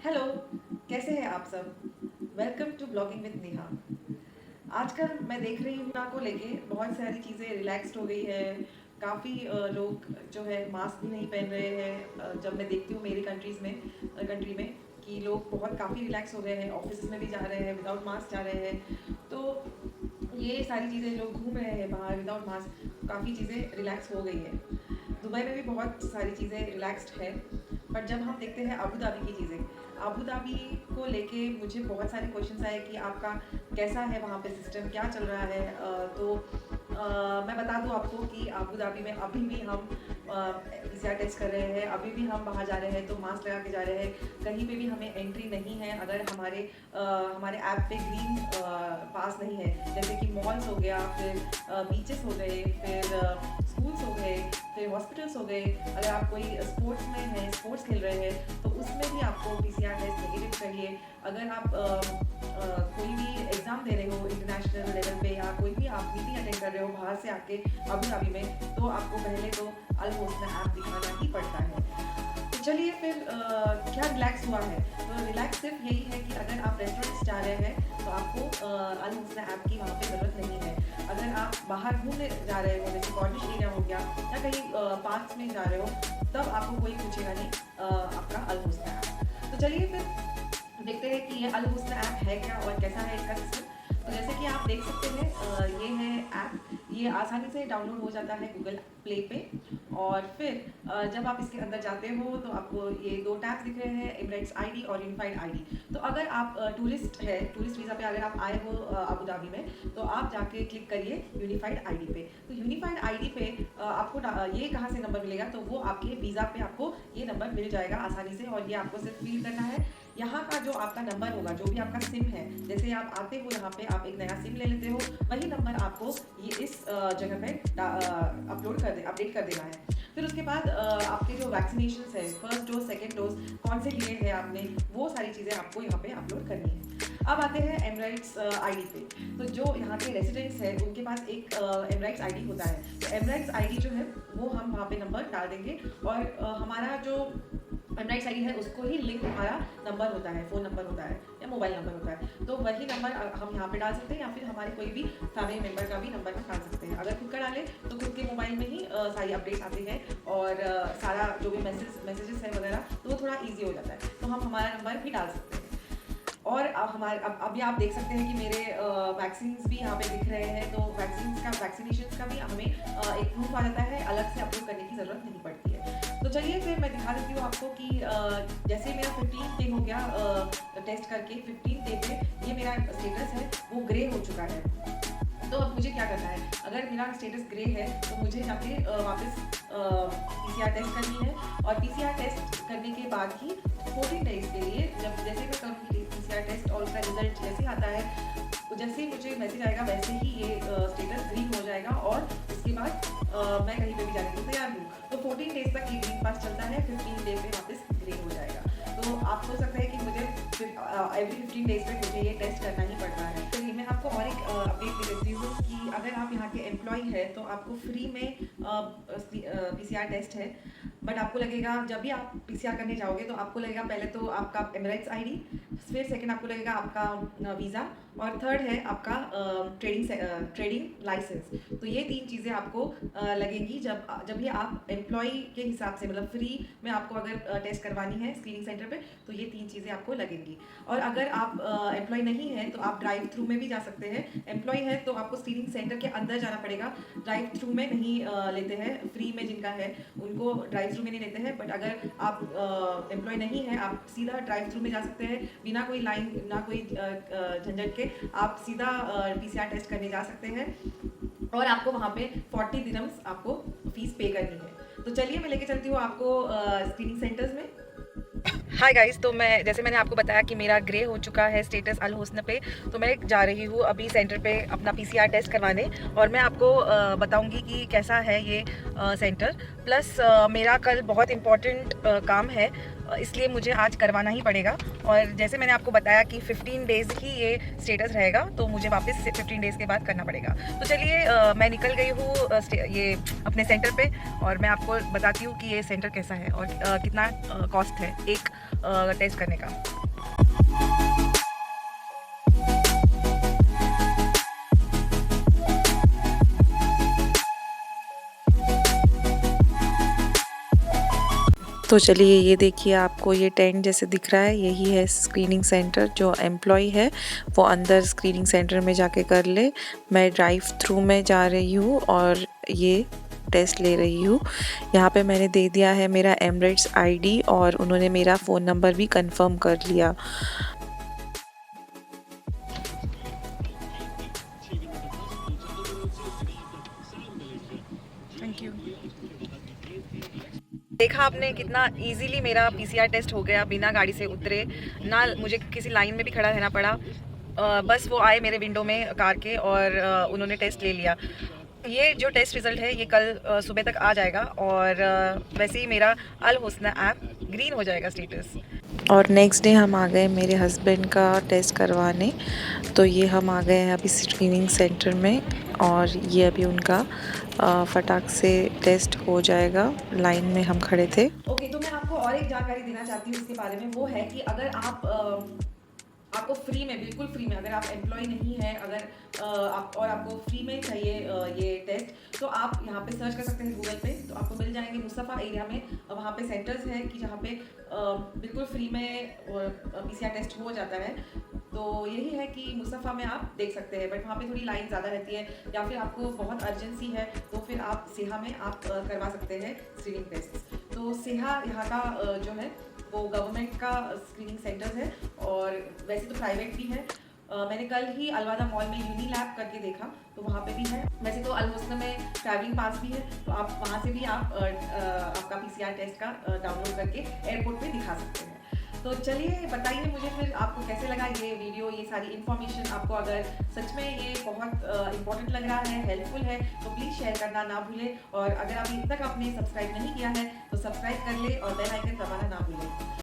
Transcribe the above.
Hello, कैसे हैं आप सब? Welcome to blogging with Neha. आजकल मैं देख रही हूँ को लेके बहुत सारी चीज़ें रिलैक्स्ड हो गई है। काफ़ी लोग जो है मास्क भी नहीं पहन रहे हैं। जब मैं देखती हूँ मेरी कंट्री में कि लोग बहुत काफ़ी रिलैक्स हो गए हैं, ऑफिस में भी जा रहे हैं विदाउट मास्क जा रहे हैं। तो ये सारी चीज़ें लोग घूम रहे हैं बाहर विदाउट मास्क, काफ़ी चीज़ें रिलैक्स हो गई है। दुबई में भी बहुत सारी चीज़ें रिलैक्स्ड है। बट जब हम देखते हैं अबू धाबी की चीज़ें, अबू धाबी को लेके मुझे बहुत सारे क्वेश्चंस आए कि आपका कैसा है वहाँ पे सिस्टम, क्या चल रहा है। मैं बता दूँ आपको कि अबू धाबी में अभी भी हम पीसीआर टेस्ट कर रहे हैं, अभी भी हम बाहर जा रहे हैं तो मास्क लगा के जा रहे हैं। कहीं पे भी हमें एंट्री नहीं है अगर हमारे ऐप पे ग्रीन पास नहीं है। जैसे कि मॉल्स हो गया, फिर बीचेस हो गए, फिर स्कूल्स हो गए, फिर हॉस्पिटल्स हो गए। अगर आप कोई स्पोर्ट्स में हैं, स्पोर्ट्स खेल रहे हैं, तो उसमें भी आपको पीसीआर टेस्ट नेगेटिव चाहिए। अगर आप कोई भी एग्ज़ाम दे रहे हो इंटरनेशनल लेवल पे, या कोई भी आप मीटिंग अटेंड कर रहे हो बाहर से आके अबू धाबी में, तो आपको पहले तो अल होस्न ऐप दिखाना ही पड़ता है। तो चलिए फिर क्या रिलैक्स हुआ है? तो रिलैक्स सिर्फ यही है कि अगर आप रेस्टोरेंट्स जा रहे हैं तो आपको अल होस्न ऐप की वहाँ पे ज़रूरत नहीं है। अगर आप बाहर घूमने जा रहे हो, जैसे कॉर्निश एरिया हो गया या कहीं पार्क्स में जा रहे हो, तब आपको कोई पूछेगा नहीं आपका अल होस्न ऐप। तो चलिए फिर देखते हैं कि ये अल हुस्न ऐप है क्या और कैसा है इसका सिस्टम। तो जैसे कि आप देख सकते हैं ये है ऐप, ये आसानी से डाउनलोड हो जाता है गूगल प्ले पे। और फिर जब आप इसके अंदर जाते हो तो आपको ये दो टैब्स दिख रहे हैं, एमिरेट्स आईडी और यूनिफाइड आईडी। तो अगर आप टूरिस्ट है, टूरिस्ट वीज़ा पे अगर आप आए हो अबू धाबी में, तो आप जाके क्लिक करिए यूनिफाइड आईडी पे। तो यूनिफाइड आईडी पे ये कहाँ से नंबर मिलेगा, तो वो आपके वीज़ा पे आपको ये नंबर मिल जाएगा आसानी से। और ये आपको सिर्फ फिल करना है। यहाँ का जो आपका नंबर होगा, जो भी आपका सिम है, जैसे आप आते हो यहाँ पे आप एक नया सिम ले लेते हो, वही नंबर आपको ये इस जगह पे अपडेट कर देना है। फिर उसके बाद आपके जो वैक्सीनेशन है, फर्स्ट डोज सेकेंड डोज कौन से लिए हैं आपने, वो सारी चीज़ें आपको यहाँ पे अपलोड करनी है। अब आते हैं एमराइट्स आईडी पे। तो जो यहाँ के रेसिडेंट्स हैं उनके पास एक एमराइट्स आईडी होता है। तो एमराइट्स आईडी जो है वो हम वहाँ पे नंबर डाल देंगे, और हमारा जो एमराइट्स आईडी है उसको ही लिंक हमारा नंबर होता है, फ़ोन नंबर होता है या मोबाइल नंबर होता है। तो वही नंबर हम यहाँ पे डाल सकते हैं, या फिर हमारे कोई भी फैमिली मेम्बर का भी नंबर हम डाल सकते हैं। अगर खुद का डालें तो खुद के मोबाइल में ही सारी अपडेट्स आती हैं, और सारा जो भी मैसेजेस है वगैरह, तो वो थोड़ा ईजी हो जाता है। तो हम हमारा नंबर भी डाल सकते हैं। और अब अभी आप देख सकते हैं कि मेरे वैक्सीन्स भी यहाँ पे दिख रहे हैं। तो वैक्सीनेशन का भी हमें एक प्रूफ आ जाता है, अलग से अपलोड करने की ज़रूरत नहीं पड़ती है। तो चलिए फिर मैं दिखा देती हूँ आपको कि जैसे मेरा 15 डे हो गया टेस्ट करके, 15 डे पे ये मेरा स्टेटस है वो ग्रे हो चुका है। तो अब मुझे क्या करना है, अगर मेरा स्टेटस ग्रे है तो मुझे जाके वापस पीसीआर टेस्ट करनी है। और पीसीआर टेस्ट करने के बाद ही 14 डेज के लिए, जब जैसे मैं करूँगी पीसीआर टेस्ट और उसका रिजल्ट जैसे आता है, तो जैसे ही मुझे मैसेज आएगा वैसे ही ये स्टेटस ग्रीन हो जाएगा, और उसके बाद मैं कहीं पे भी जाने के लिए तैयार हूँ। तो 14 डेज तक ये ग्रीन पास चलता है, 15 डेज पे वापस ग्रे हो जाएगा। तो आप सोच सकते हैं कि मुझे एवरी 15 डेज पे मुझे ये टेस्ट करना ही पड़ता है। चलिए मैं आपको और एक अपडेट दे देती हूँ कि अगर आप यहाँ के एम्प्लॉय है तो आपको फ्री में पीसीआर टेस्ट है। बट आपको लगेगा, जब भी आप पीसीआर करने जाओगे तो आपको लगेगा पहले तो आपका एमिरेट्स आईडी, फिर सेकंड आपको लगेगा आपका वीज़ा, और थर्ड है आपका ट्रेडिंग लाइसेंस। तो ये तीन चीज़ें आपको लगेंगी जब भी आप एम्प्लॉय के हिसाब से, मतलब फ्री में आपको अगर टेस्ट करवानी है स्क्रीनिंग सेंटर पे, तो ये तीन चीज़ें आपको लगेंगी। और अगर आप एम्प्लॉय नहीं है तो आप ड्राइव थ्रू में भी जा सकते हैं। एम्प्लॉय है तो आपको स्क्रीनिंग सेंटर के अंदर जाना पड़ेगा, ड्राइव थ्रू में नहीं लेते हैं। फ्री में जिनका है उनको ड्राइव थ्रू में नहीं लेते हैं। बट अगर आप एम्प्लॉय नहीं है, आप सीधा ड्राइव थ्रू में जा सकते हैं, बिना कोई लाइन, बिना कोई झंझट के आप सीधा पीसीआर टेस्ट करने जा सकते हैं। और आपको वहाँ पे 40 दिरहम्स आपको फीस पे करनी है। तो चलिए मैं लेके चलती हूँ आपको स्क्रीनिंग सेंटर्स में। हाय गाइस, तो जैसे मैंने आपको बताया कि मेरा ग्रे हो चुका है स्टेटस अल हुस्न पे, तो मैं जा रही हूँ अभी सेंटर पे अपना पीसीआर टेस्ट करवाने। और मैं आपको बताऊंगी कि कैसा है ये सेंटर। प्लस मेरा कल बहुत इम्पोर्टेंट काम है, इसलिए मुझे आज करवाना ही पड़ेगा। और जैसे मैंने आपको बताया कि 15 डेज़ ही ये स्टेटस रहेगा, तो मुझे वापस 15 डेज़ के बाद करना पड़ेगा। तो चलिए मैं निकल गई हूँ ये अपने सेंटर पे, और मैं आपको बताती हूँ कि ये सेंटर कैसा है और कितना कॉस्ट है एक टेस्ट करने का। तो चलिए ये देखिए, आपको ये टेंट जैसे दिख रहा है, यही है स्क्रीनिंग सेंटर। जो एम्प्लॉय है वो अंदर स्क्रीनिंग सेंटर में जाके कर ले। मैं ड्राइव थ्रू में जा रही हूँ और ये टेस्ट ले रही हूँ। यहाँ पे मैंने दे दिया है मेरा एमिरेट्स आईडी और उन्होंने मेरा फ़ोन नंबर भी कंफर्म कर लिया। Thank you. देखा आपने कितना इजीली मेरा पीसीआर टेस्ट हो गया बिना गाड़ी से उतरे, ना मुझे किसी लाइन में भी खड़ा रहना पड़ा। बस वो आए मेरे विंडो में कार के और उन्होंने टेस्ट ले लिया। ये जो टेस्ट रिज़ल्ट है ये कल सुबह तक आ जाएगा और वैसे ही मेरा अल हुस्ना ऐप ग्रीन हो जाएगा स्टेटस। और नेक्स्ट डे हम आ गए मेरे हस्बैंड का टेस्ट करवाने। तो ये हम आ गए हैं अभी स्क्रीनिंग सेंटर में और ये अभी उनका फटाक से टेस्ट हो जाएगा। लाइन में हम खड़े थे। ओके, तो मैं आपको और एक जानकारी देना चाहती हूँ इसके बारे में। वो है कि अगर आपको फ्री में, बिल्कुल फ्री में, अगर आप एम्प्लॉय नहीं है, अगर आपको फ्री में चाहिए ये टेस्ट, तो आप यहाँ पे सर्च कर सकते हैं गूगल पे। तो आपको मिल जाएंगे मुस्तफ़ा एरिया में, वहाँ पे सेंटर्स हैं कि जहाँ पे बिल्कुल फ्री में पीसीआर टेस्ट हो जाता है। तो यही है कि मुस्तफ़ा में आप देख सकते हैं, बट वहाँ पे थोड़ी लाइन ज़्यादा रहती है, या फिर आपको बहुत अर्जेंसी है तो फिर आप सेहा में आप करवा सकते हैं स्क्रीनिंग टेस्ट। तो सेहा यहाँ का जो है वो गवर्नमेंट का स्क्रीनिंग सेंटर्स है और वैसे तो प्राइवेट भी है। मैंने कल ही अलवादा मॉल में यूनिलैब करके देखा तो वहाँ पे भी है। वैसे तो अल हुस्न में ट्रैवलिंग पास भी है, तो आप वहाँ से भी आप आपका पीसीआर टेस्ट का डाउनलोड करके एयरपोर्ट पे दिखा सकते हैं। तो चलिए बताइए मुझे फिर आपको कैसे लगा ये वीडियो, ये सारी इन्फॉर्मेशन। आपको अगर सच में ये बहुत इंपॉर्टेंट लग रहा है, हेल्पफुल है, तो प्लीज़ शेयर करना ना भूलें। और अगर अभी तक आपने सब्सक्राइब नहीं किया है तो सब्सक्राइब कर ले और बेल आइकन दबाना ना भूलें।